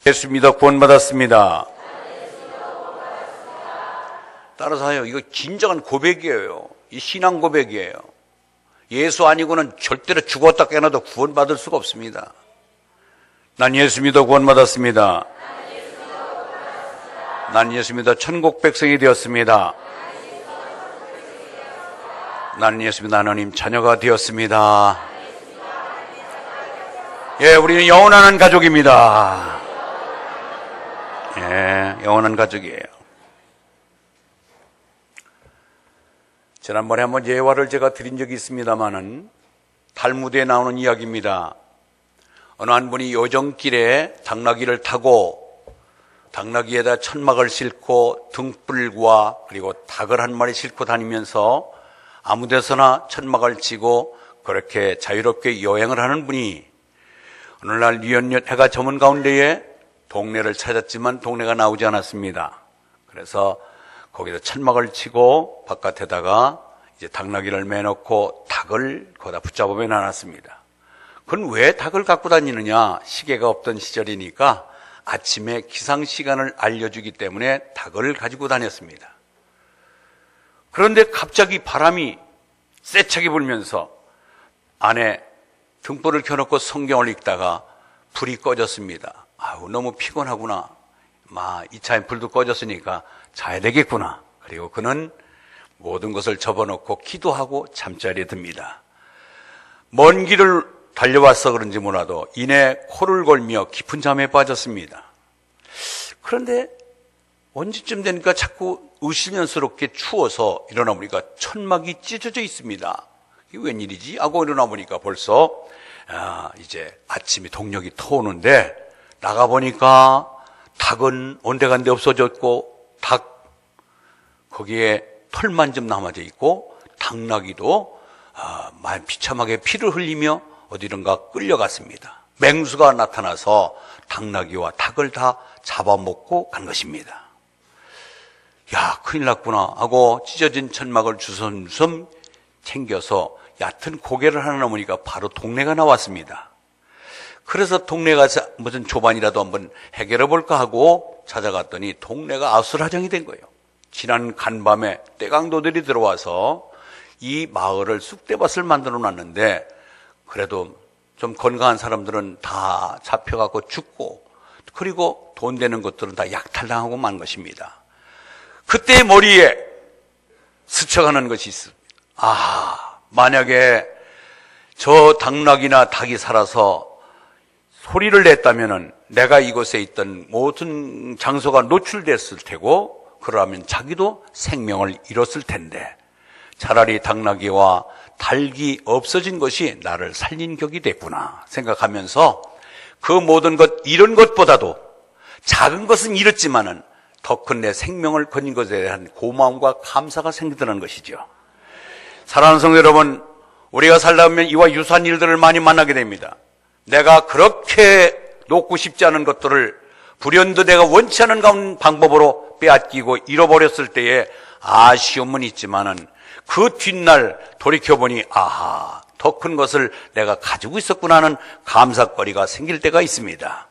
예수 믿어 구원받았습니다. 따라서요, 이거 진정한 고백이에요. 이 신앙 고백이에요. 예수 아니고는 절대로 죽었다 깨어나도 구원받을 수가 없습니다. 난 예수 믿어 구원받았습니다. 난 예수 믿어 천국 백성이 되었습니다. 난 예수 믿어 하나님 자녀가 되었습니다. 예, 우리는 영원한 가족입니다. 예, 영원한 가족이에요. 지난번에 한번 예화를 제가 드린 적이 있습니다마는 탈무드에 나오는 이야기입니다. 어느 한 분이 요정길에 당나귀를 타고 당나귀에다 천막을 싣고 등불과 그리고 닭을 한 마리 싣고 다니면서 아무 데서나 천막을 치고 그렇게 자유롭게 여행을 하는 분이 어느 날 뉘엿뉘엿 해가 저문 가운데에 동네를 찾았지만 동네가 나오지 않았습니다. 그래서 거기서 천막을 치고 바깥에다가 이제 당나귀를 매놓고 닭을 거기다 붙잡아 놔놨습니다. 그건 왜 닭을 갖고 다니느냐? 시계가 없던 시절이니까 아침에 기상시간을 알려주기 때문에 닭을 가지고 다녔습니다. 그런데 갑자기 바람이 세차게 불면서 안에 등불을 켜놓고 성경을 읽다가 불이 꺼졌습니다. 아우, 너무 피곤하구나. 이 차에 불도 꺼졌으니까 자야 되겠구나. 그리고 그는 모든 것을 접어놓고 기도하고 잠자리에 듭니다. 먼 길을 달려와서 그런지 몰라도 이내 코를 골며 깊은 잠에 빠졌습니다. 그런데 언제쯤 되니까 자꾸 의심스럽게 추워서 일어나 보니까 천막이 찢어져 있습니다. 이게 웬일이지? 하고 일어나 보니까 벌써 이제 아침이 동력이 터오는데 나가보니까 닭은 온데간데 없어졌고 닭 거기에 털만 좀 남아져 있고 당나귀도 비참하게 피를 흘리며 어디론가 끌려갔습니다. 맹수가 나타나서 당나귀와 닭을 다 잡아먹고 간 것입니다. 야, 큰일 났구나 하고 찢어진 천막을 주섬주섬 챙겨서 얕은 고개를 하나 넘으니까 바로 동네가 나왔습니다. 그래서 동네 가서 무슨 조반이라도 한번 해결해 볼까 하고 찾아갔더니 동네가 아수라장이 된 거예요. 지난 간밤에 떼강도들이 들어와서 이 마을을 쑥대밭을 만들어 놨는데 그래도 좀 건강한 사람들은 다 잡혀갖고 죽고 그리고 돈 되는 것들은 다 약탈당하고 만 것입니다. 그때 머리에 스쳐가는 것이 있습니다. 만약에 저 당나귀나 닭이 살아서 소리를 냈다면은 내가 이곳에 있던 모든 장소가 노출됐을 테고 그러면 자기도 생명을 잃었을 텐데 차라리 당나귀와 닭이 없어진 것이 나를 살린 격이 됐구나 생각하면서 그 모든 것 이런 것보다도 작은 것은 잃었지만은 더 큰 내 생명을 거둔 것에 대한 고마움과 감사가 생기더라는 것이죠. 사랑하는 성도 여러분, 우리가 살다 보면 이와 유사한 일들을 많이 만나게 됩니다. 내가 그렇게 놓고 싶지 않은 것들을 불현듯 내가 원치 않은 방법으로 빼앗기고 잃어버렸을 때에 아쉬움은 있지만은 그 뒷날 돌이켜보니 더 큰 것을 내가 가지고 있었구나 하는 감사거리가 생길 때가 있습니다.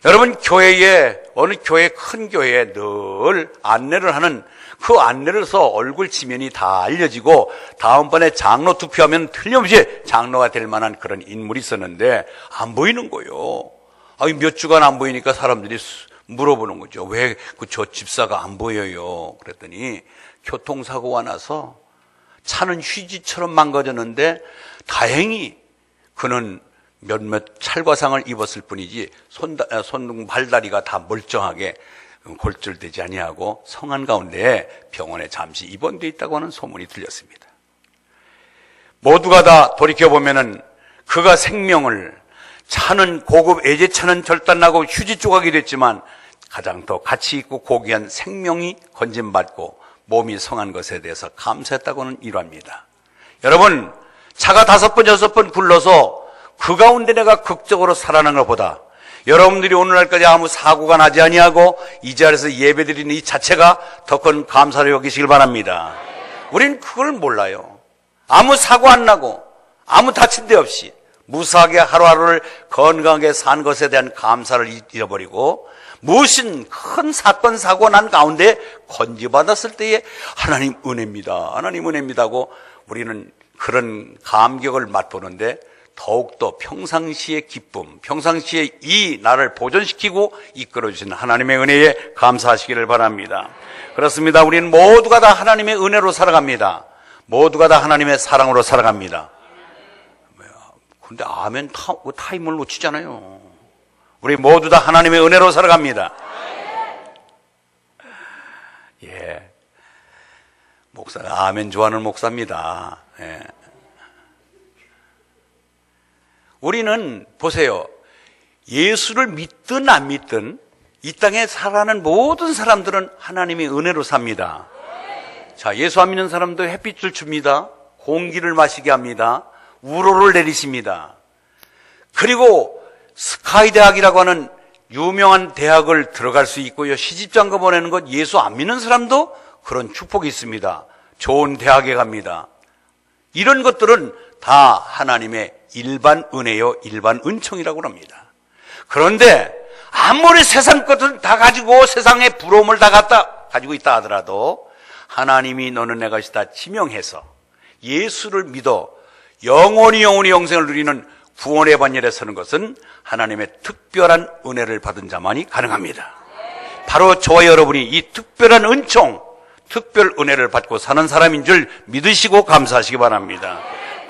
여러분, 교회에 어느 교회 큰 교회에 늘 안내를 하는 그 안내를 해서 얼굴 지면이 다 알려지고 다음번에 장로 투표하면 틀림없이 장로가 될 만한 그런 인물이 있었는데 안 보이는 거예요. 몇 주간 안 보이니까 사람들이 물어보는 거죠. 왜 저 집사가 안 보여요? 그랬더니 교통사고가 나서 차는 휴지처럼 망가졌는데 다행히 그는 몇몇 찰과상을 입었을 뿐이지 발다리가 다 멀쩡하게 골절되지 아니하고 성안 가운데 병원에 잠시 입원되어 있다고 하는 소문이 들렸습니다. 모두가 다 돌이켜보면은 그가 생명을 차는 고급 애제차는 절단나고 휴지 조각이 됐지만 가장 더 가치 있고 고귀한 생명이 건진받고 몸이 성한 것에 대해서 감사했다고는 이루합니다. 여러분, 차가 5번, 6번 굴러서 그 가운데 내가 극적으로 살아난 것보다 여러분들이 오늘날까지 아무 사고가 나지 아니하고 이 자리에서 예배드리는 이 자체가 더 큰 감사를 여기시길 바랍니다. 우리는 그걸 몰라요. 아무 사고 안 나고 아무 다친 데 없이 무사하게 하루하루를 건강하게 산 것에 대한 감사를 잃어버리고 무슨 큰 사건 사고 난 가운데 건지받았을 때에 하나님 은혜입니다, 하나님 은혜입니다 하고 우리는 그런 감격을 맛보는데 더욱더 평상시의 기쁨, 평상시에 이 나를 보존시키고 이끌어주신 하나님의 은혜에 감사하시기를 바랍니다. 그렇습니다. 우리는 모두가 다 하나님의 은혜로 살아갑니다. 모두가 다 하나님의 사랑으로 살아갑니다. 근데 아멘 타임을 놓치잖아요. 우리 모두 다 하나님의 은혜로 살아갑니다. 예, 목사가 아멘 좋아하는 목사입니다. 예. 우리는 보세요, 예수를 믿든 안 믿든 이 땅에 살아가는 모든 사람들은 하나님의 은혜로 삽니다. 자, 예수 안 믿는 사람도 햇빛을 줍니다. 공기를 마시게 합니다. 우로를 내리십니다. 그리고 스카이 대학이라고 하는 유명한 대학을 들어갈 수 있고요, 시집장가 보내는 것 예수 안 믿는 사람도 그런 축복이 있습니다. 좋은 대학에 갑니다. 이런 것들은 다 하나님의 일반 은혜요, 일반 은총이라고 합니다. 그런데 아무리 세상 것을 다 가지고 세상의 부러움을 다 가지고 있다 하더라도 하나님이 너는 내 것이다 지명해서 예수를 믿어 영원히 영생을 누리는 구원의 반열에 서는 것은 하나님의 특별한 은혜를 받은 자만이 가능합니다. 바로 저와 여러분이 이 특별한 은총, 특별 은혜를 받고 사는 사람인 줄 믿으시고 감사하시기 바랍니다.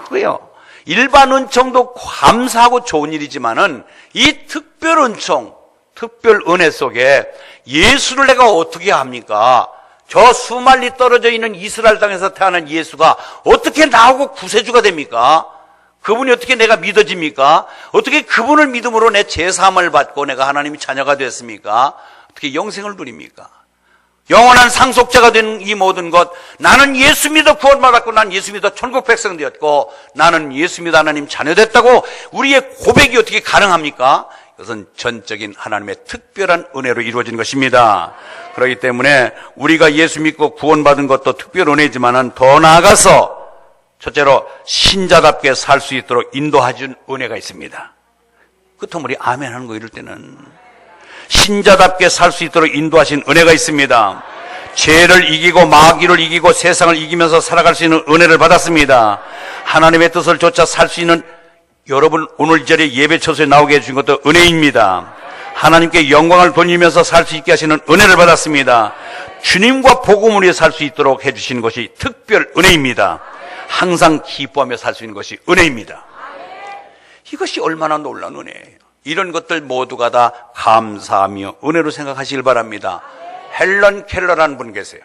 그거요, 일반 은총도 감사하고 좋은 일이지만은 이 특별 은총, 특별 은혜 속에 예수를 내가 어떻게 합니까? 저 수말리 떨어져 있는 이스라엘 땅에서 태어난 예수가 어떻게 나오고 구세주가 됩니까? 그분이 어떻게 내가 믿어집니까? 어떻게 그분을 믿음으로 내 죄사함을 받고 내가 하나님의 자녀가 됐습니까? 어떻게 영생을 누립니까? 영원한 상속자가 된 이 모든 것, 나는 예수 믿어 구원받았고 나는 예수 믿어 천국 백성 되었고 나는 예수 믿어 하나님 자녀 됐다고 우리의 고백이 어떻게 가능합니까? 이것은 전적인 하나님의 특별한 은혜로 이루어진 것입니다. 그렇기 때문에 우리가 예수 믿고 구원받은 것도 특별 은혜지만은 더 나아가서 첫째로 신자답게 살 수 있도록 인도해준 은혜가 있습니다. 끝머리 아멘 하는 거 이럴 때는 신자답게 살 수 있도록 인도하신 은혜가 있습니다. 죄를 이기고 마귀를 이기고 세상을 이기면서 살아갈 수 있는 은혜를 받았습니다. 하나님의 뜻을 쫓아 살 수 있는, 여러분 오늘 이 자리에 예배 처소에 나오게 해주신 것도 은혜입니다. 하나님께 영광을 돌리면서 살 수 있게 하시는 은혜를 받았습니다. 주님과 복음을 위해 살 수 있도록 해주신 것이 특별 은혜입니다. 항상 기뻐하며 살 수 있는 것이 은혜입니다. 이것이 얼마나 놀라운 은혜예요. 이런 것들 모두가 다 감사하며 은혜로 생각하시길 바랍니다. 헬런 켈러라는 분 계세요.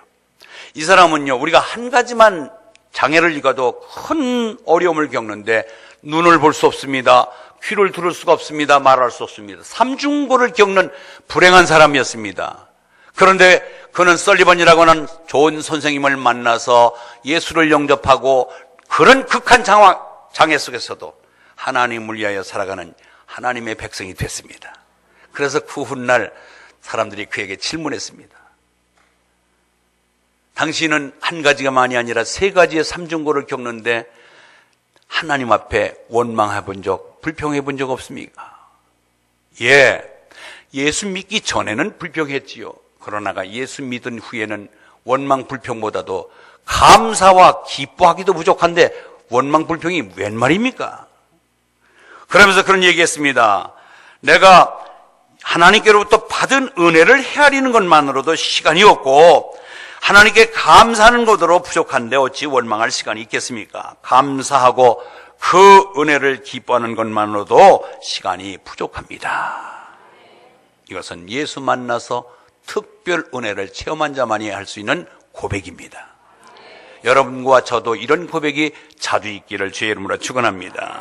이 사람은요, 우리가 한 가지만 장애를 입어도 큰 어려움을 겪는데 눈을 볼 수 없습니다. 귀를 들을 수가 없습니다. 말할 수 없습니다. 삼중고를 겪는 불행한 사람이었습니다. 그런데 그는 설리번이라고 하는 좋은 선생님을 만나서 예수를 영접하고 그런 극한 장애 속에서도 하나님을 위하여 살아가는 하나님의 백성이 됐습니다. 그래서 그 훗날 사람들이 그에게 질문했습니다. 당신은 한 가지가만이 아니라 세 가지의 삼중고를 겪는데 하나님 앞에 원망해 본 적, 불평해 본 적 없습니까? 예, 예수 믿기 전에는 불평했지요. 그러나가 예수 믿은 후에는 원망 불평보다도 감사와 기뻐하기도 부족한데 원망 불평이 웬 말입니까? 그러면서 그런 얘기했습니다. 내가 하나님께로부터 받은 은혜를 헤아리는 것만으로도 시간이 없고 하나님께 감사하는 것으로 부족한데 어찌 원망할 시간이 있겠습니까? 감사하고 그 은혜를 기뻐하는 것만으로도 시간이 부족합니다. 이것은 예수 만나서 특별 은혜를 체험한 자만이 할 수 있는 고백입니다. 여러분과 저도 이런 고백이 자주 있기를 주의 이름으로 축원합니다.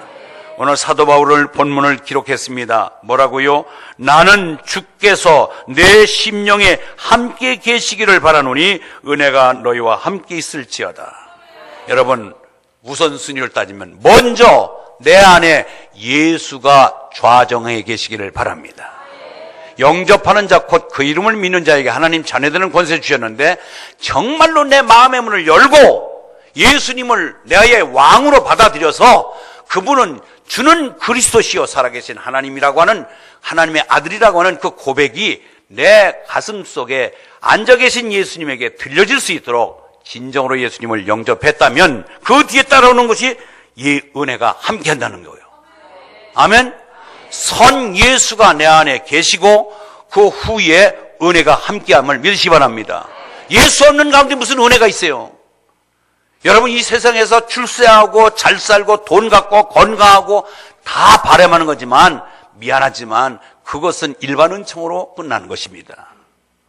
오늘 사도 바울을 본문을 기록했습니다. 뭐라고요? 나는 주께서 내 심령에 함께 계시기를 바라노니 은혜가 너희와 함께 있을지어다. 여러분, 우선순위를 따지면 먼저 내 안에 예수가 좌정해 계시기를 바랍니다. 영접하는 자 곧 그 이름을 믿는 자에게 하나님 자녀되는 권세 주셨는데 정말로 내 마음의 문을 열고 예수님을 나의 왕으로 받아들여서 그분은 주는 그리스도시요 살아계신 하나님이라고 하는, 하나님의 아들이라고 하는 그 고백이 내 가슴 속에 앉아 계신 예수님에게 들려질 수 있도록 진정으로 예수님을 영접했다면 그 뒤에 따라오는 것이 이 은혜가 함께한다는 거예요. 아멘. 선 예수가 내 안에 계시고 그 후에 은혜가 함께함을 믿으시기 바랍니다. 예수 없는 가운데 무슨 은혜가 있어요? 여러분, 이 세상에서 출세하고 잘 살고 돈 갖고 건강하고 다 바람하는 거지만, 미안하지만 그것은 일반 은총으로 끝나는 것입니다.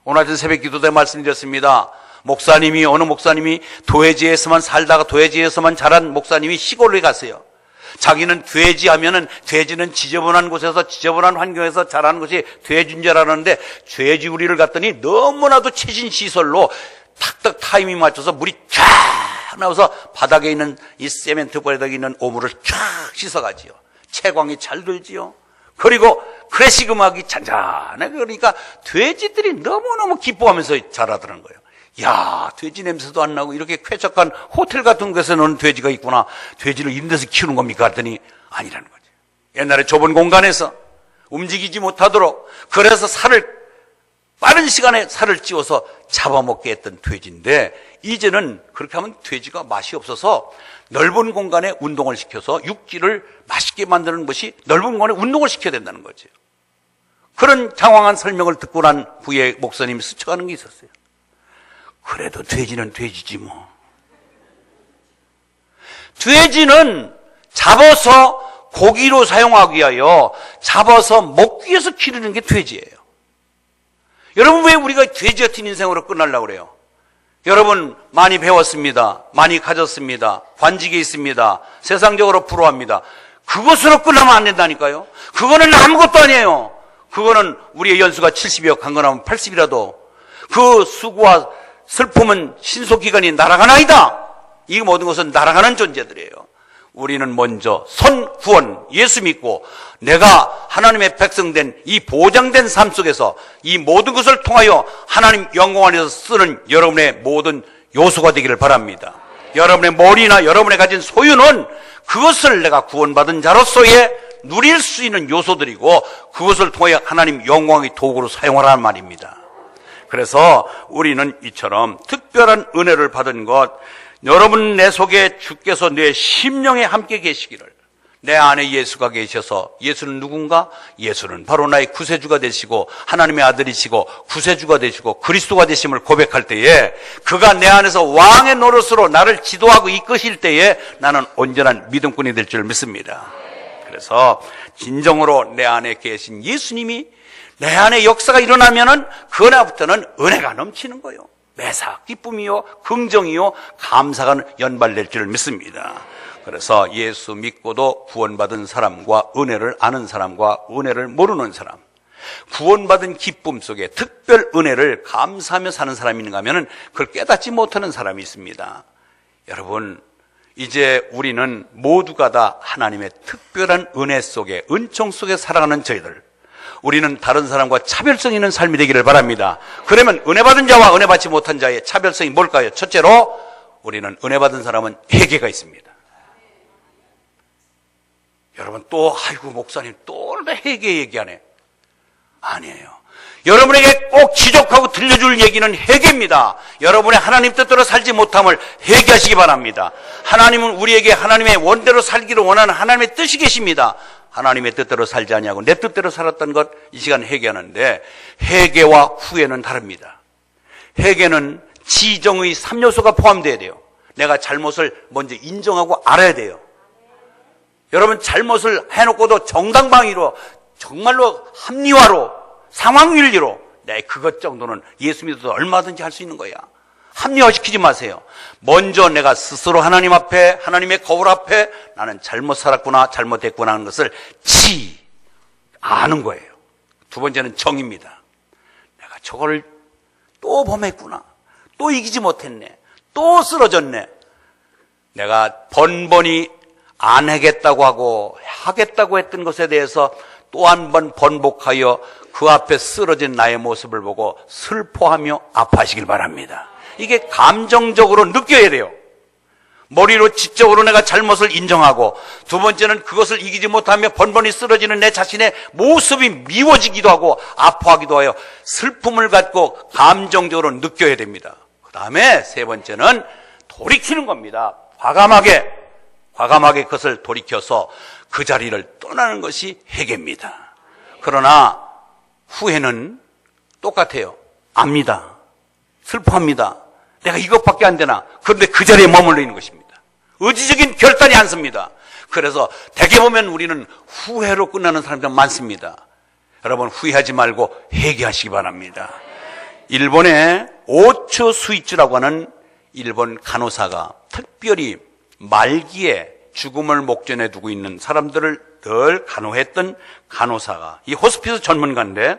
오늘 아침 새벽 기도 때 말씀드렸습니다. 어느 목사님이 도회지에서만 살다가 도회지에서만 자란 목사님이 시골에 갔어요. 자기는 돼지 하면은, 돼지는 지저분한 곳에서 지저분한 환경에서 자라는 것이 돼지인 줄 알았는데, 돼지우리를 갔더니 너무나도 최신 시설로 탁탁 타이밍 맞춰서 물이 쫙 나와서 바닥에 있는 이 세멘트 바닥에 있는 오물을 쫙 씻어가지요. 채광이 잘 들지요. 그리고 클래식 음악이 잔잔해. 그러니까 돼지들이 너무너무 기뻐하면서 자라더라는 거예요. 야, 돼지 냄새도 안 나고 이렇게 쾌적한 호텔 같은 곳에서는 돼지가 있구나. 돼지를 이런 데서 키우는 겁니까? 했더니 아니라는 거죠. 옛날에 좁은 공간에서 움직이지 못하도록, 그래서 빠른 시간에 살을 찌워서 잡아먹게 했던 돼지인데, 이제는 그렇게 하면 돼지가 맛이 없어서 넓은 공간에 운동을 시켜서 육질을 맛있게 만드는 것이, 넓은 공간에 운동을 시켜야 된다는 거죠. 그런 장황한 설명을 듣고 난 후에 목사님이 스쳐가는 게 있었어요. 그래도 돼지는 돼지지 뭐. 돼지는 잡아서 고기로 사용하기 위하여, 잡아서 먹기 위해서 기르는 게 돼지예요. 여러분, 왜 우리가 돼지 같은 인생으로 끝나려고 그래요? 여러분, 많이 배웠습니다. 많이 가졌습니다. 관직에 있습니다. 세상적으로 부러워합니다. 그것으로 끝나면 안 된다니까요. 그거는 아무것도 아니에요. 그거는 우리의 연수가 70이요, 강건하면 80이라도 그 수고와 슬픔은 신속기간이 날아가나이다. 이 모든 것은 날아가는 존재들이에요. 우리는 먼저 선구원 예수 믿고 내가 하나님의 백성된 이 보장된 삶 속에서 이 모든 것을 통하여 하나님 영광 안에서 쓰는 여러분의 모든 요소가 되기를 바랍니다. 여러분의 머리나 여러분의 가진 소유는 그것을 내가 구원받은 자로서의 누릴 수 있는 요소들이고, 그것을 통해 하나님 영광의 도구로 사용하라는 말입니다. 그래서 우리는 이처럼 특별한 은혜를 받은 것, 여러분 내 속에 주께서 내 심령에 함께 계시기를, 내 안에 예수가 계셔서, 예수는 누군가? 예수는 바로 나의 구세주가 되시고 하나님의 아들이시고 구세주가 되시고 그리스도가 되심을 고백할 때에, 그가 내 안에서 왕의 노릇으로 나를 지도하고 이끄실 때에 나는 온전한 믿음꾼이 될 줄 믿습니다. 그래서 진정으로 내 안에 계신 예수님이 내 안에 역사가 일어나면은 그날부터는 은혜가 넘치는 거예요. 매사 기쁨이요, 긍정이요, 감사가 연발될 줄 믿습니다. 그래서 예수 믿고도 구원받은 사람과 은혜를 아는 사람과 은혜를 모르는 사람, 구원받은 기쁨 속에 특별 은혜를 감사하며 사는 사람이 있는가 하면 그걸 깨닫지 못하는 사람이 있습니다. 여러분, 이제 우리는 모두가 다 하나님의 특별한 은혜 속에, 은총 속에 살아가는 저희들, 우리는 다른 사람과 차별성 있는 삶이 되기를 바랍니다. 그러면 은혜 받은 자와 은혜 받지 못한 자의 차별성이 뭘까요? 첫째로, 우리는 은혜 받은 사람은 회개가 있습니다. 여러분, 또 아이고 목사님 또 회개 얘기하네. 아니에요. 여러분에게 꼭 지적하고 들려줄 얘기는 회개입니다. 여러분의 하나님 뜻대로 살지 못함을 회개하시기 바랍니다. 하나님은 우리에게 하나님의 원대로 살기를 원하는 하나님의 뜻이 계십니다. 하나님의 뜻대로 살지 아니하고 내 뜻대로 살았던 것, 이 시간 회개하는데, 회개와 후회는 다릅니다. 회개는 지정의 3요소가 포함되어야 돼요. 내가 잘못을 먼저 인정하고 알아야 돼요. 여러분, 잘못을 해놓고도 정당방위로, 정말로 합리화로, 상황윤리로 내 그것 정도는 예수 믿어도 얼마든지 할 수 있는 거야. 합리화시키지 마세요. 먼저 내가 스스로 하나님 앞에, 하나님의 거울 앞에 나는 잘못 살았구나, 잘못했구나 하는 것을 아는 거예요. 두 번째는 정입니다. 내가 저걸 또 범했구나, 또 이기지 못했네, 또 쓰러졌네. 내가 번번이 안 하겠다고 하고 하겠다고 했던 것에 대해서 또 한 번 번복하여 그 앞에 쓰러진 나의 모습을 보고 슬퍼하며 아파하시길 바랍니다. 이게 감정적으로 느껴야 돼요. 머리로 지적으로 내가 잘못을 인정하고, 두 번째는 그것을 이기지 못하며 번번이 쓰러지는 내 자신의 모습이 미워지기도 하고 아파하기도 하여 슬픔을 갖고 감정적으로 느껴야 됩니다. 그 다음에 세 번째는 돌이키는 겁니다. 과감하게 그것을 돌이켜서 그 자리를 떠나는 것이 회개입니다. 그러나 후회는 똑같아요. 압니다. 슬퍼합니다. 내가 이것밖에 안 되나? 그런데 그 자리에 머물러 있는 것입니다. 의지적인 결단이 안 섭니다. 그래서 대개 보면 우리는 후회로 끝나는 사람들 많습니다. 여러분, 후회하지 말고 회개하시기 바랍니다. 일본의 오츠 스위츠라고 하는 일본 간호사가 특별히 말기에 죽음을 목전에 두고 있는 사람들을 늘 간호했던 간호사가, 이 호스피스 전문가인데,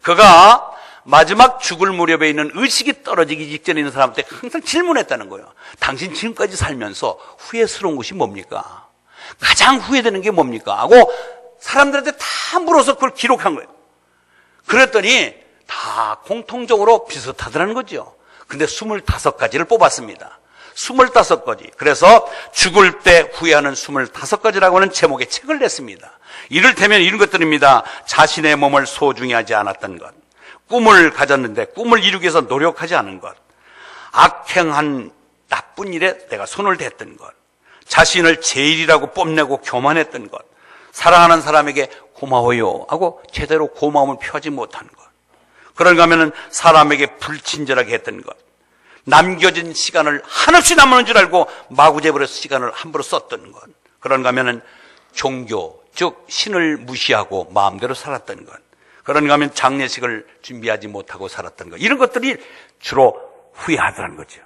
그가 마지막 죽을 무렵에 있는 의식이 떨어지기 직전에 있는 사람한테 항상 질문했다는 거예요. 당신 지금까지 살면서 후회스러운 것이 뭡니까? 가장 후회되는 게 뭡니까? 하고 사람들한테 다 물어서 그걸 기록한 거예요. 그랬더니 다 공통적으로 비슷하더라는 거죠. 근데 25가지를 뽑았습니다. 25가지. 그래서 죽을 때 후회하는 25가지라고 하는 제목의 책을 냈습니다. 이를테면 이런 것들입니다. 자신의 몸을 소중히 하지 않았던 것, 꿈을 가졌는데 꿈을 이루기 위해서 노력하지 않은 것, 악행한 나쁜 일에 내가 손을 댔던 것, 자신을 제일이라고 뽐내고 교만했던 것, 사랑하는 사람에게 고마워요 하고 제대로 고마움을 표하지 못한 것, 그런가 하면 사람에게 불친절하게 했던 것, 남겨진 시간을 한없이 남는 줄 알고 마구잡이로 시간을 함부로 썼던 것, 그런가 하면 종교, 즉 신을 무시하고 마음대로 살았던 것, 그런가 하면 장례식을 준비하지 못하고 살았던 것, 이런 것들이 주로 후회하더라는 거죠.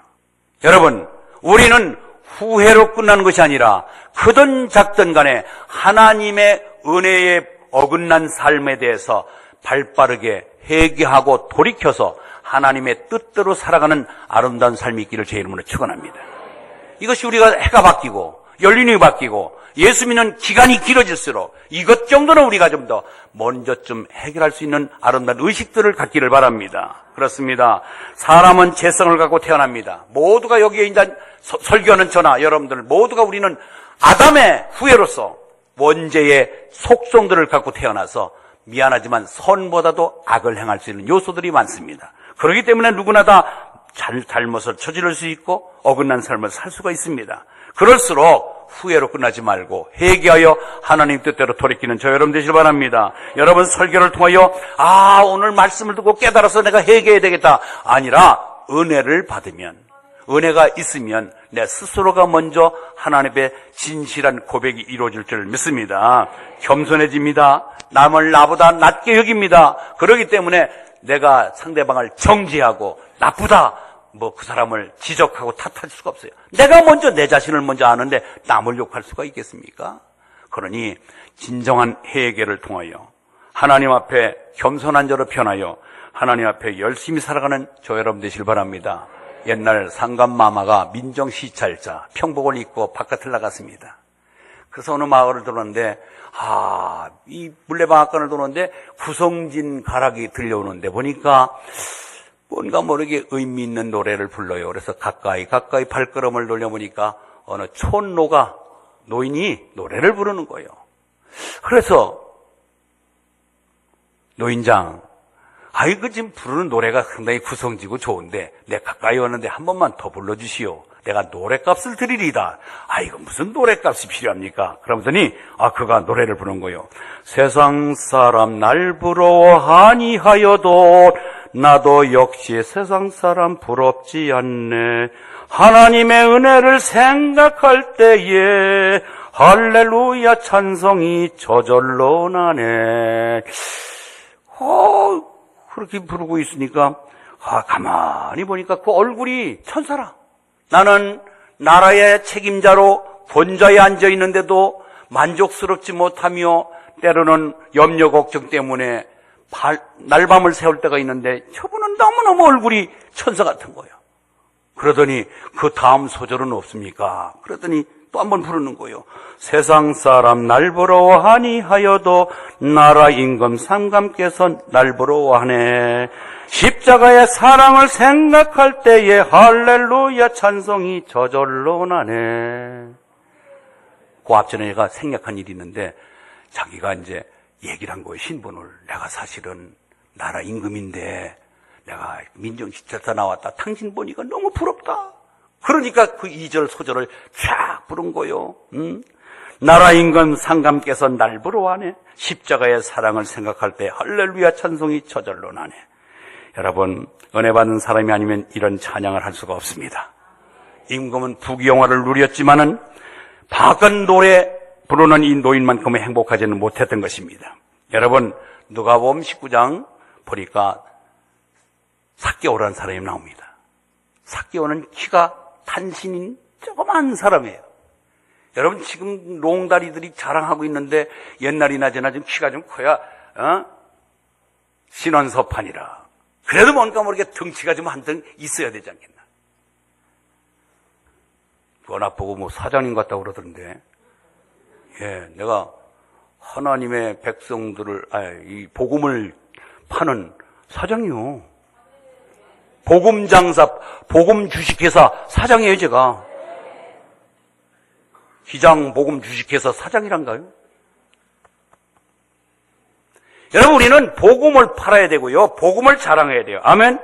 여러분, 우리는 후회로 끝나는 것이 아니라 크든 작든 간에 하나님의 은혜에 어긋난 삶에 대해서 발빠르게 회개하고 돌이켜서 하나님의 뜻대로 살아가는 아름다운 삶이 있기를 제 이름으로 축원합니다. 이것이 우리가 해가 바뀌고 연륜이 바뀌고 예수 믿는 기간이 길어질수록 이것 정도는 우리가 좀 더 먼저 좀 해결할 수 있는 아름다운 의식들을 갖기를 바랍니다. 그렇습니다. 사람은 재성을 갖고 태어납니다. 모두가 여기에 있는 설교하는 저나 여러분들 모두가 우리는 아담의 후예로서 원죄의 속성들을 갖고 태어나서 미안하지만 선보다도 악을 행할 수 있는 요소들이 많습니다. 그렇기 때문에 누구나 다 잘못을 저지를 수 있고 어긋난 삶을 살 수가 있습니다. 그럴수록 후회로 끝나지 말고 회개하여 하나님 뜻대로 돌이키는 저 여러분 되시길 바랍니다. 여러분 설교를 통하여 오늘 말씀을 듣고 깨달아서 내가 회개해야 되겠다 아니라 은혜를 받으면, 은혜가 있으면 내 스스로가 먼저 하나님의 진실한 고백이 이루어질 줄 믿습니다. 겸손해집니다. 남을 나보다 낮게 여깁니다. 그렇기 때문에 내가 상대방을 정죄하고 나쁘다 그 사람을 지적하고 탓할 수가 없어요. 내가 먼저 내 자신을 먼저 아는데 남을 욕할 수가 있겠습니까? 그러니 진정한 회개를 통하여 하나님 앞에 겸손한 자로 변하여 하나님 앞에 열심히 살아가는 저 여러분 되시길 바랍니다. 옛날 상감마마가 민정시찰자 평복을 입고 바깥을 나갔습니다. 그래서 어느 마을을 들었는데 이 물레방앗간을 도는데 구성진 가락이 들려오는데 보니까 뭔가 모르게 의미 있는 노래를 불러요. 그래서 가까이 발걸음을 돌려보니까 어느 촌노가 노인이 노래를 부르는 거예요. 그래서 노인장, 그 지금 부르는 노래가 상당히 구성지고 좋은데 내 가까이 왔는데 한 번만 더 불러주시오. 내가 노래값을 드리리다. 이거 무슨 노래값이 필요합니까? 그러더니 그가 노래를 부른 거예요. 세상 사람 날 부러워하니 하여도 나도 역시 세상 사람 부럽지 않네. 하나님의 은혜를 생각할 때에 할렐루야 찬송이 저절로 나네. 그렇게 부르고 있으니까 가만히 보니까 그 얼굴이 천사라. 나는 나라의 책임자로 권좌에 앉아 있는데도 만족스럽지 못하며 때로는 염려 걱정 때문에 날밤을 새울 때가 있는데 저분은 너무너무 얼굴이 천사 같은 거예요. 그러더니 그 다음 소절은 없습니까? 그러더니 또 한 번 부르는 거예요. 세상 사람 날 부러워하니 하여도 나라 임금 상감께서 날 부러워하네. 십자가의 사랑을 생각할 때에 할렐루야 찬송이 저절로 나네. 그 앞전에 얘가 생략한 일이 있는데 자기가 이제 얘기를 한 거예요. 신분을. 내가 사실은 나라 임금인데 내가 민정시절다 나왔다. 당신 보니까 너무 부럽다. 그러니까 그 2절 소절을 쫙 부른 거예요. 나라 임금 상감께서 날 부러워하네. 십자가의 사랑을 생각할 때 할렐루야 찬송이 저절로 나네. 여러분, 은혜 받는 사람이 아니면 이런 찬양을 할 수가 없습니다. 임금은 부귀영화를 누렸지만은 박은 노래 부르는 이 노인만큼은 행복하지는 못했던 것입니다. 여러분, 누가복음 19장 보니까 삭개오라는 사람이 나옵니다. 삭개오는 키가 단신인 조그만 사람이에요. 여러분, 지금 롱다리들이 자랑하고 있는데 옛날이나 저나 좀 키가 좀 커야 신원서판이라. 그래도 뭔가 모르게 등치가 좀 한 등 있어야 되지 않겠나. 워낙 보고 뭐 사장님 같다고 그러던데. 예, 내가 하나님의 백성들을, 이 복음을 파는 사장이요. 복음 장사, 복음 주식회사 사장이에요, 제가. 기장 복음 주식회사 사장이란가요? 여러분, 우리는 복음을 팔아야 되고요. 복음을 자랑해야 돼요. 아멘?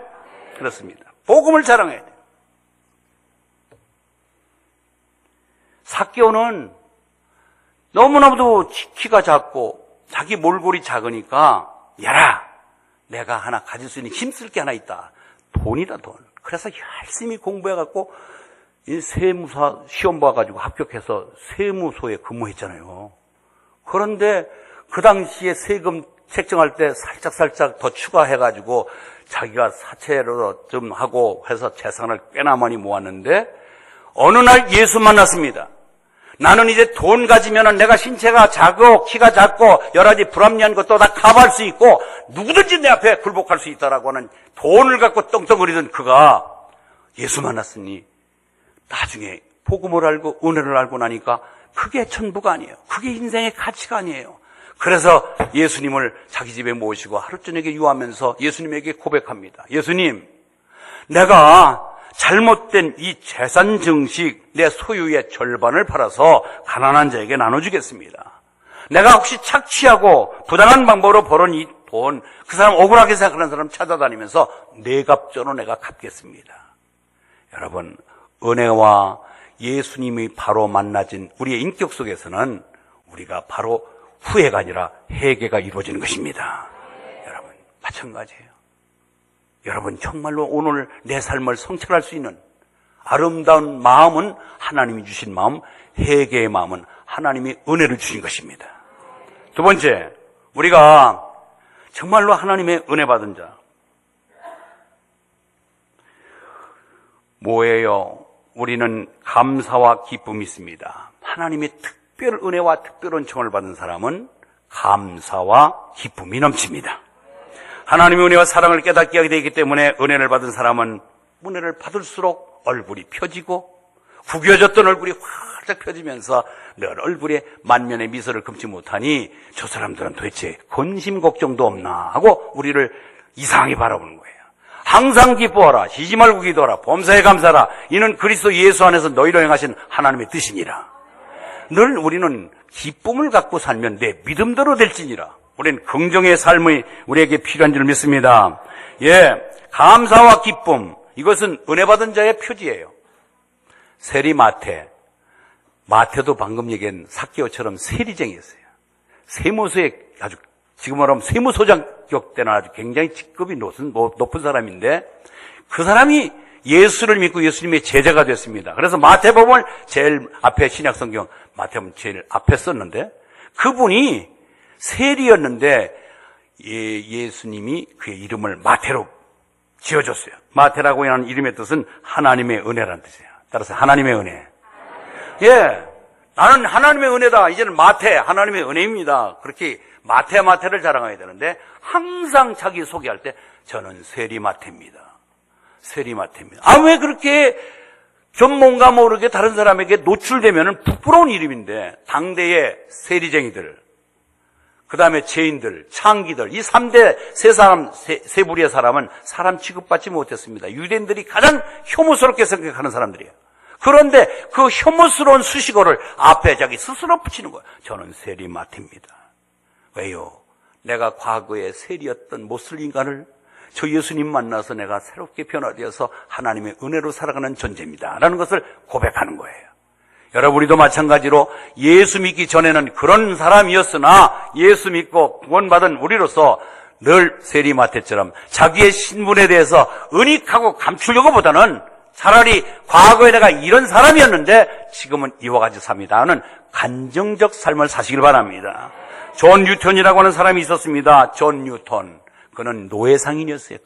그렇습니다. 복음을 자랑해야 돼요. 삭개오는 너무나도 키가 작고 자기 몰골이 작으니까 야라, 내가 하나 가질 수 있는 힘쓸 게 하나 있다. 돈이다, 돈. 그래서 열심히 공부해갖고 세무사 시험 봐가지고 합격해서 세무소에 근무했잖아요. 그런데 그 당시에 세금 책정할 때 살짝 더 추가해가지고 자기가 사채로 좀 하고 해서 재산을 꽤나 많이 모았는데 어느 날 예수 만났습니다. 나는 이제 돈 가지면은 내가 신체가 작고 키가 작고 여러 가지 불합리한 것도 다 커버할 수 있고 누구든지 내 앞에 굴복할 수 있다라고 하는 돈을 갖고 떵떵거리던 그가 예수 만났으니 나중에 복음을 알고 은혜를 알고 나니까 그게 전부가 아니에요. 그게 인생의 가치가 아니에요. 그래서 예수님을 자기 집에 모시고 하루 저녁에 유하면서 예수님에게 고백합니다. 예수님, 내가 잘못된 이 재산 증식 내 소유의 절반을 팔아서 가난한 자에게 나눠주겠습니다. 내가 혹시 착취하고 부당한 방법으로 벌은 이 돈, 그 사람 억울하게 생각하는 사람 찾아다니면서 네 값전으로 내가 갚겠습니다. 여러분, 은혜와 예수님이 바로 만나진 우리의 인격 속에서는 우리가 바로 후회가 아니라 회개가 이루어지는 것입니다. 여러분, 마찬가지예요. 여러분, 정말로 오늘 내 삶을 성찰할 수 있는 아름다운 마음은 하나님이 주신 마음, 회개의 마음은 하나님이 은혜를 주신 것입니다. 두 번째, 우리가 정말로 하나님의 은혜 받은 자 뭐예요? 우리는 감사와 기쁨이 있습니다. 하나님의 특별 은혜와 특별 은총을 받은 사람은 감사와 기쁨이 넘칩니다. 하나님의 은혜와 사랑을 깨닫게 하게 되기 때문에 은혜를 받은 사람은 은혜를 받을수록 얼굴이 펴지고 구겨졌던 얼굴이 활짝 펴지면서 늘 얼굴에 만면의 미소를 금치 못하니 저 사람들은 도대체 근심 걱정도 없나 하고 우리를 이상하게 바라보는 거예요. 항상 기뻐하라, 쉬지 말고 기도하라, 범사에 감사하라. 이는 그리스도 예수 안에서 너희로 행하신 하나님의 뜻이니라. 늘 우리는 기쁨을 갖고 살면 내 믿음대로 될지니라. 우리는 긍정의 삶이 우리에게 필요한 줄 믿습니다. 예, 감사와 기쁨, 이것은 은혜 받은 자의 표지예요. 세리마태, 마태도 방금 얘기한 삭개오처럼 세리쟁이였어요. 세무서에 아주 지금 말하면 세무소장격 때는 아주 굉장히 직급이 높은 사람인데 그 사람이 예수를 믿고 예수님의 제자가 됐습니다. 그래서 마태복음을 제일 앞에 신약성경 마태복음 제일 앞에 썼는데 그분이 세리였는데 예수님이 그의 이름을 마태로 지어줬어요. 마태라고 하는 이름의 뜻은 하나님의 은혜라는 뜻이에요. 따라서 하나님의 은혜. 예, 나는 하나님의 은혜다. 이제는 마태, 하나님의 은혜입니다. 그렇게 마태를 자랑해야 되는데 항상 자기 소개할 때 저는 세리마태입니다. 세리마태입니다. 왜 그렇게 좀 뭔가 모르게 다른 사람에게 노출되면 부끄러운 일임인데, 당대의 세리쟁이들, 그 다음에 죄인들, 창기들, 이 3대 세 부류의 사람은 사람 취급받지 못했습니다. 유대인들이 가장 혐오스럽게 생각하는 사람들이에요. 그런데 그 혐오스러운 수식어를 앞에 자기 스스로 붙이는 거예요. 저는 세리마티입니다. 왜요? 내가 과거에 세리였던 못쓸 인간을 저 예수님 만나서 내가 새롭게 변화되어서 하나님의 은혜로 살아가는 존재입니다 라는 것을 고백하는 거예요. 여러분, 우리도 마찬가지로 예수 믿기 전에는 그런 사람이었으나 예수 믿고 구원받은 우리로서 늘 세리마태처럼 자기의 신분에 대해서 은닉하고 감추려고 보다는 차라리 과거에 내가 이런 사람이었는데 지금은 이와 같이 삽니다 하는 간정적 삶을 사시길 바랍니다. 존 뉴턴이라고 하는 사람이 있었습니다. 존 뉴턴. 그는 노예상인이었어요.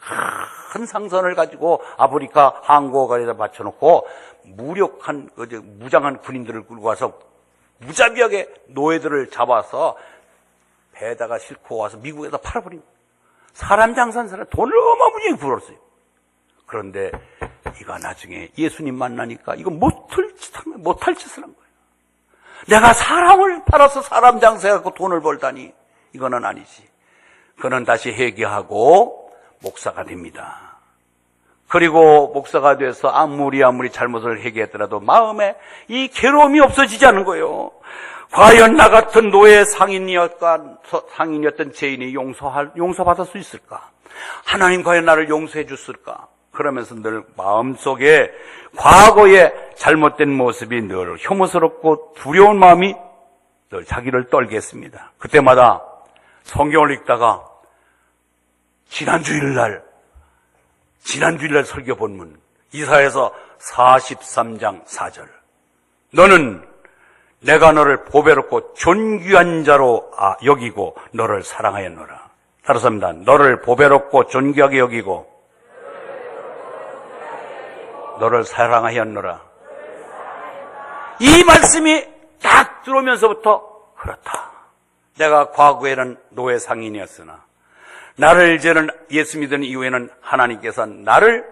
큰 상선을 가지고 아프리카 항구가에다 맞춰놓고 무장한 군인들을 끌고 와서 무자비하게 노예들을 잡아서 배에다가 싣고 와서 미국에다 팔아버린 거예요. 사람 장사한 사람 돈을 어마무지하게 벌었어요. 그런데 이가 나중에 예수님 만나니까 이거 못할 짓을 한 거예요. 내가 사람을 팔아서 사람 장사해갖고 돈을 벌다니 이거는 아니지. 그는 다시 회개하고 목사가 됩니다. 그리고 목사가 돼서 아무리 잘못을 회개했더라도 마음에 이 괴로움이 없어지지 않는 거예요. 과연 나 같은 노예 상인이었던 죄인이 용서받을 수 있을까? 하나님 과연 나를 용서해 줬을까? 그러면서 늘 마음속에 과거의 잘못된 모습이 늘 혐오스럽고 두려운 마음이 늘 자기를 떨게 했습니다. 그때마다 성경을 읽다가 지난 주일날 설교 본문 이사야서 43장 4절 너는 내가 너를 보배롭고 존귀한 자로 여기고 너를 사랑하였노라. 따라서 합니다. 너를 보배롭고 존귀하게 여기고 너를 사랑하였노라. 이 말씀이 딱 들어오면서부터 그렇다. 내가 과거에는 노예 상인이었으나 나를 이제는 예수 믿은 이후에는 하나님께서 나를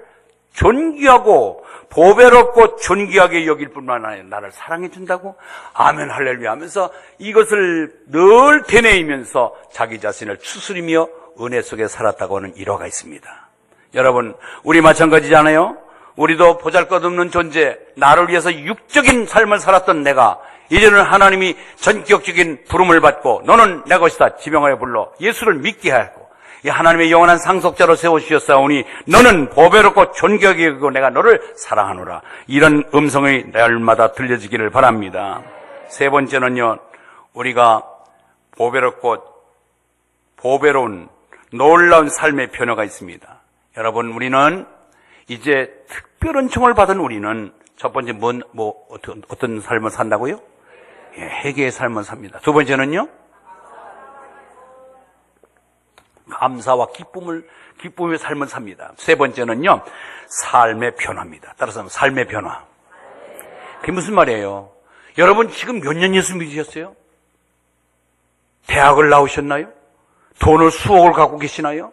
존귀하고 보배롭고 존귀하게 여길 뿐만 아니라 나를 사랑해 준다고 아멘 할렐루야 하면서 이것을 늘 되뇌이면서 자기 자신을 추스리며 은혜 속에 살았다고 하는 일화가 있습니다. 여러분, 우리 마찬가지잖아요. 우리도 보잘것없는 존재, 나를 위해서 육적인 삶을 살았던 내가 이제는 하나님이 전격적인 부름을 받고 너는 내 것이다 지명하여 불러 예수를 믿게 하고 이 하나님의 영원한 상속자로 세워주셨사오니 너는 보배롭고 존귀하게 여기고 내가 너를 사랑하노라. 이런 음성이 날마다 들려지기를 바랍니다. 세 번째는요, 우리가 보배로운 놀라운 삶의 변화가 있습니다. 여러분, 우리는 이제 특별한 칭을 받은 우리는 첫 번째 어떤 삶을 산다고요? 회개의 삶을 삽니다. 두 번째는요, 감사와 기쁨의 삶을 삽니다. 세 번째는요, 삶의 변화입니다. 따라서 삶의 변화. 그게 무슨 말이에요? 여러분 지금 몇 년 예수 믿으셨어요? 대학을 나오셨나요? 돈을 수억을 갖고 계시나요?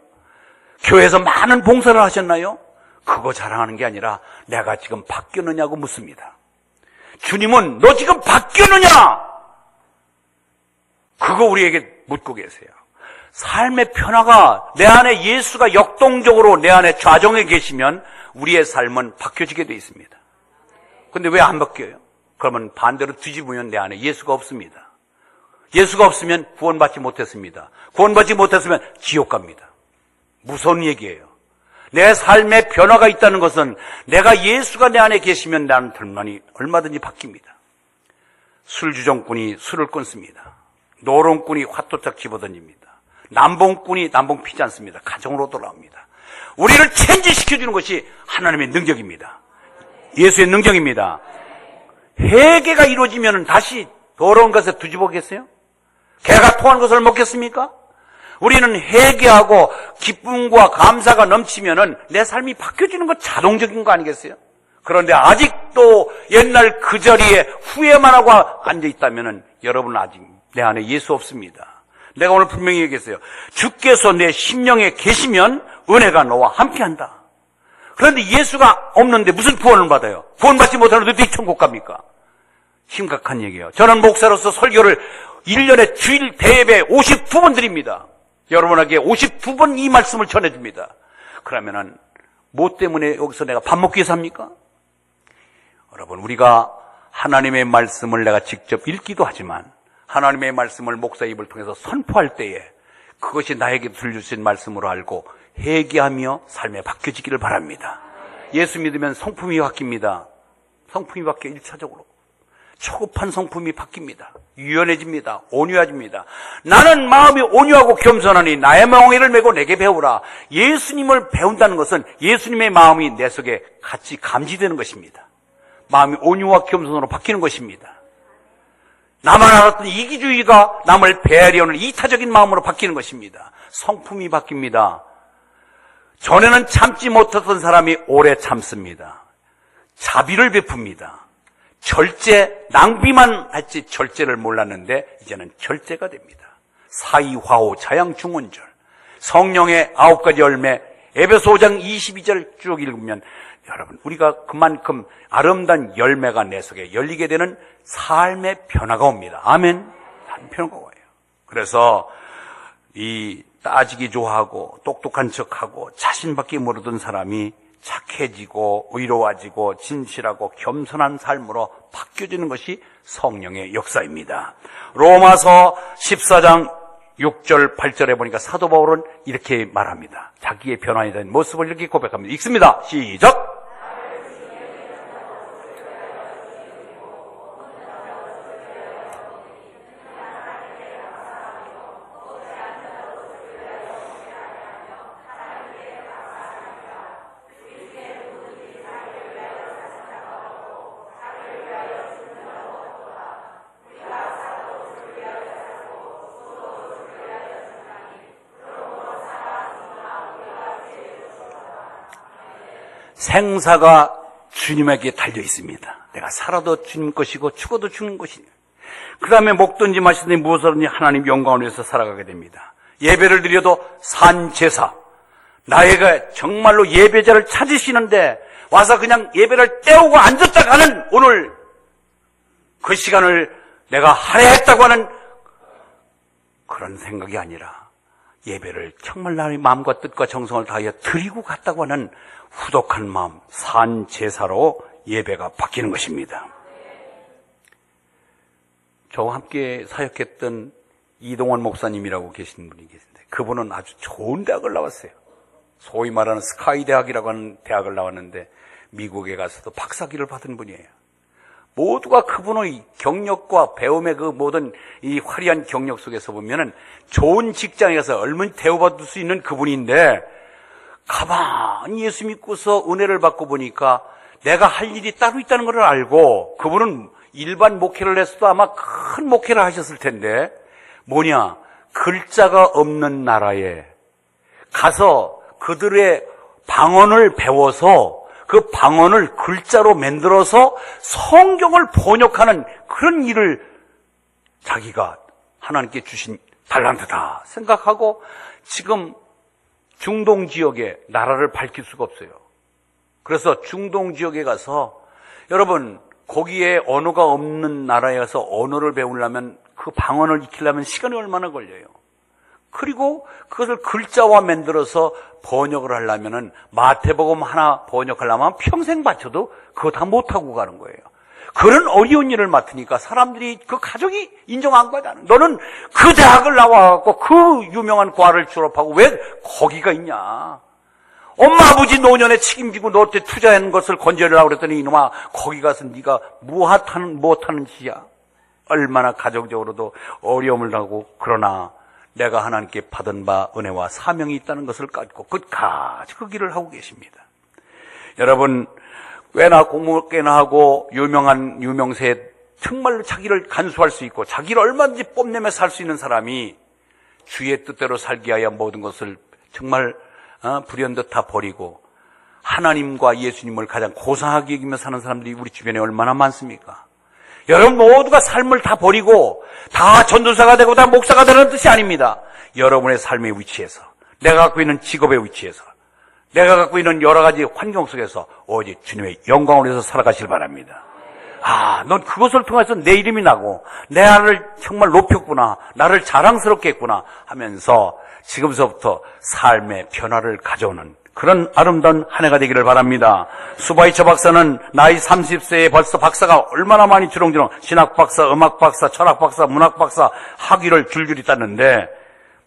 교회에서 많은 봉사를 하셨나요? 그거 자랑하는 게 아니라 내가 지금 바뀌었느냐고 묻습니다. 주님은 너 지금 바뀌었느냐? 그거 우리에게 묻고 계세요. 삶의 변화가 내 안에 예수가 역동적으로 내 안에 좌정해 계시면 우리의 삶은 바뀌어지게 되어 있습니다. 근데 왜 안 바뀌어요? 그러면 반대로 뒤집으면 내 안에 예수가 없습니다. 예수가 없으면 구원받지 못했습니다. 구원받지 못했으면 지옥 갑니다. 무서운 얘기예요. 내 삶에 변화가 있다는 것은 내가 예수가 내 안에 계시면 나는 얼마든지 바뀝니다. 술주정꾼이 술을 끊습니다. 노름꾼이 화토짝 집어던집니다. 남봉꾼이 남봉 피지 않습니다. 가정으로 돌아옵니다. 우리를 체인지시켜주는 것이 하나님의 능력입니다. 예수의 능력입니다. 회개가 이루어지면 다시 더러운 것에 뒤집어겠어요? 개가 토한 것을 먹겠습니까? 우리는 회개하고 기쁨과 감사가 넘치면은 내 삶이 바뀌어지는 것 자동적인 거 아니겠어요? 그런데 아직도 옛날 그 자리에 후회만 하고 앉아 있다면은 여러분은 아직 내 안에 예수 없습니다. 내가 오늘 분명히 얘기했어요. 주께서 내 심령에 계시면 은혜가 너와 함께한다. 그런데 예수가 없는데 무슨 구원을 받아요? 구원받지 못하는 어떻게 천국 갑니까? 심각한 얘기예요. 저는 목사로서 설교를 1년에 주일 대예배 52번 드립니다. 여러분에게 52번 이 말씀을 전해줍니다. 그러면은 뭐 때문에 여기서 내가 밥 먹기 위해서 합니까? 여러분, 우리가 하나님의 말씀을 내가 직접 읽기도 하지만 하나님의 말씀을 목사 입을 통해서 선포할 때에 그것이 나에게 들려주신 말씀으로 알고 회개하며 삶에 바뀌어지기를 바랍니다. 예수 믿으면 성품이 바뀝니다. 성품이 바뀌어 1차적으로. 초급한 성품이 바뀝니다. 유연해집니다. 온유해집니다. 나는 마음이 온유하고 겸손하니 나의 멍에를 메고 내게 배우라. 예수님을 배운다는 것은 예수님의 마음이 내 속에 같이 감지되는 것입니다. 마음이 온유와 겸손으로 바뀌는 것입니다. 나만 알았던 이기주의가 남을 배려하는 이타적인 마음으로 바뀌는 것입니다. 성품이 바뀝니다. 전에는 참지 못했던 사람이 오래 참습니다. 자비를 베풉니다. 절제, 낭비만 했지 절제를 몰랐는데 이제는 절제가 됩니다. 사이화오, 자양중원절, 성령의 9가지 열매, 에베소 5장 22절 쭉 읽으면 여러분, 우리가 그만큼 아름다운 열매가 내 속에 열리게 되는 삶의 변화가 옵니다. 아멘. 변화가 와요. 그래서 이 따지기 좋아하고 똑똑한 척하고 자신밖에 모르던 사람이 착해지고 의로워지고 진실하고 겸손한 삶으로 바뀌어지는 것이 성령의 역사입니다. 로마서 14장 6절 8절에 보니까 사도 바울은 이렇게 말합니다. 자기의 변화에 대한 모습을 이렇게 고백합니다. 읽습니다. 시작. 생사가 주님에게 달려 있습니다. 내가 살아도 주님 것이고 죽어도 주님 것이니. 그 다음에 먹든지 마시든지 무엇이든지 하나님 영광을 위해서 살아가게 됩니다. 예배를 드려도 산제사, 나에게 정말로 예배자를 찾으시는데 와서 그냥 예배를 때우고 앉았다 가는 오늘 그 시간을 내가 할애했다고 하는 그런 생각이 아니라 예배를 정말 나의 마음과 뜻과 정성을 다하여 드리고 갔다고 하는 후덕한 마음, 산제사로 예배가 바뀌는 것입니다. 저와 함께 사역했던 이동원 목사님이라고 계신 분이 계신데 그분은 아주 좋은 대학을 나왔어요. 소위 말하는 스카이 대학이라고 하는 대학을 나왔는데 미국에 가서도 박사학위를 받은 분이에요. 모두가 그분의 경력과 배움의 그 모든 이 화려한 경력 속에서 보면은 좋은 직장에 가서 얼마나 대우받을 수 있는 그분인데 가만히 예수 믿고서 은혜를 받고 보니까 내가 할 일이 따로 있다는 것을 알고 그분은 일반 목회를 했어도 아마 큰 목회를 하셨을 텐데 뭐냐, 글자가 없는 나라에 가서 그들의 방언을 배워서 그 방언을 글자로 만들어서 성경을 번역하는 그런 일을 자기가 하나님께 주신 달란트다 생각하고 지금 중동 지역에 나라를 밝힐 수가 없어요. 그래서 중동 지역에 가서 여러분 거기에 언어가 없는 나라에 가서 언어를 배우려면 그 방언을 익히려면 시간이 얼마나 걸려요. 그리고 그것을 글자화 만들어서 번역을 하려면은 마태복음 하나 번역하려면 평생 바쳐도 그거 다 못하고 가는 거예요. 그런 어려운 일을 맡으니까 사람들이 그 가족이 인정 안 하잖아. 너는 그 대학을 나와갖고 그 유명한 과를 졸업하고 왜 거기가 있냐. 엄마 아버지 노년에 책임지고 너한테 투자하는 것을 건져내라고 그랬더니 이놈아 거기 가서 네가 못하는 짓이야. 얼마나 가정적으로도 어려움을 하고 그러나 내가 하나님께 받은 바 은혜와 사명이 있다는 것을 갖고 끝까지 그 길을 하고 계십니다. 여러분 꽤나 공부 꽤나 하고 유명한 유명세 정말로 자기를 간수할 수 있고 자기를 얼마든지 뽐내며 살 수 있는 사람이 주의 뜻대로 살기 위하여 모든 것을 정말 불현듯 다 버리고 하나님과 예수님을 가장 고상하게 여기며 사는 사람들이 우리 주변에 얼마나 많습니까? 여러분 모두가 삶을 다 버리고 다 전도사가 되고 다 목사가 되는 뜻이 아닙니다. 여러분의 삶의 위치에서 내가 갖고 있는 직업의 위치에서 내가 갖고 있는 여러 가지 환경 속에서 오직 주님의 영광을 위해서 살아가시길 바랍니다. 넌 그것을 통해서 내 이름이 나고 나를 정말 높였구나, 나를 자랑스럽게 했구나 하면서 지금서부터 삶의 변화를 가져오는 그런 아름다운 한 해가 되기를 바랍니다. 수바이처 박사는 나이 30세에 벌써 박사가 얼마나 많이 주렁주렁 신학 박사, 음악 박사, 철학 박사, 문학 박사 학위를 줄줄이 땄는데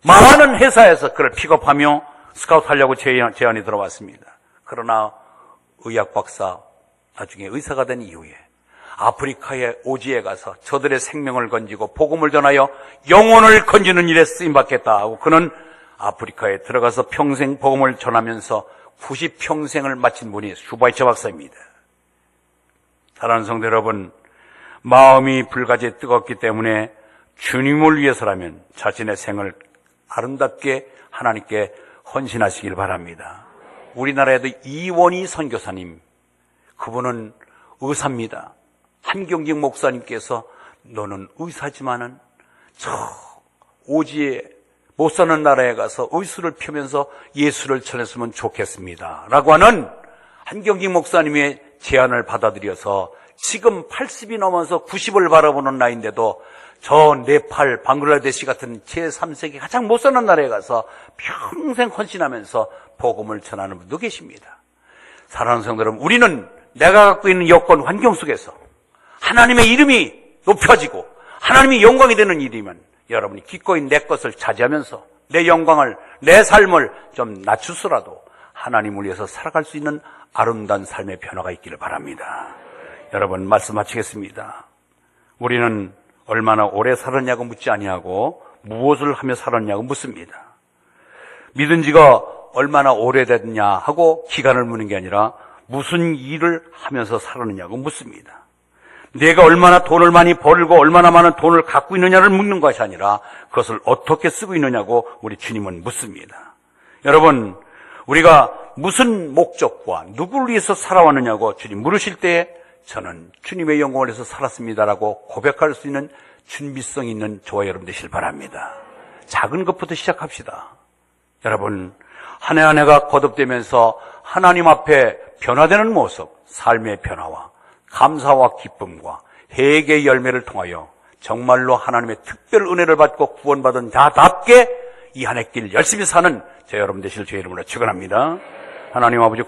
많은 회사에서 그를 픽업하며 스카우트 하려고 제안이 들어왔습니다. 그러나 의학 박사, 나중에 의사가 된 이후에 아프리카의 오지에 가서 저들의 생명을 건지고 복음을 전하여 영혼을 건지는 일에 쓰임받겠다 하고 그는 아프리카에 들어가서 평생 복음을 전하면서 90평생을 마친 분이 슈바이처 박사입니다. 사랑하는 성도 여러분, 마음이 불같이 뜨겁기 때문에 주님을 위해서라면 자신의 생을 아름답게 하나님께 헌신하시길 바랍니다. 우리나라에도 이원희 선교사님, 그분은 의사입니다. 한경직 목사님께서 너는 의사지만은 저 오지에 못 사는 나라에 가서 의술을 펴면서 예수를 전했으면 좋겠습니다 라고 하는 한경직 목사님의 제안을 받아들여서 지금 80이 넘어서 90을 바라보는 나이인데도 저 네팔, 방글라데시 같은 제3세계 가장 못 사는 나라에 가서 평생 헌신하면서 복음을 전하는 분도 계십니다. 사랑하는 성도 여러분, 우리는 내가 갖고 있는 여건, 환경 속에서 하나님의 이름이 높여지고 하나님이 영광이 되는 일이면 여러분이 기꺼이 내 것을 차지하면서 내 영광을, 내 삶을 좀 낮추서라도 하나님을 위해서 살아갈 수 있는 아름다운 삶의 변화가 있기를 바랍니다. 여러분, 말씀 마치겠습니다. 우리는 얼마나 오래 살았냐고 묻지 아니하고 무엇을 하며 살았냐고 묻습니다. 믿은 지가 얼마나 오래됐냐 하고 기간을 묻는 게 아니라 무슨 일을 하면서 살았느냐고 묻습니다. 내가 얼마나 돈을 많이 벌고 얼마나 많은 돈을 갖고 있느냐를 묻는 것이 아니라 그것을 어떻게 쓰고 있느냐고 우리 주님은 묻습니다. 여러분, 우리가 무슨 목적과 누구를 위해서 살아왔느냐고 주님 물으실 때 저는 주님의 영광을 위해서 살았습니다라고 고백할 수 있는 준비성 있는 저와 여러분 되시길 바랍니다. 작은 것부터 시작합시다. 여러분, 한 해 한 해가 거듭되면서 하나님 앞에 변화되는 모습, 삶의 변화와 감사와 기쁨과 회개의 열매를 통하여 정말로 하나님의 특별 은혜를 받고 구원받은 자답게 이 한 해 길 열심히 사는 저 여러분 되실 주의 이름으로 축원합니다. 하나님 아버지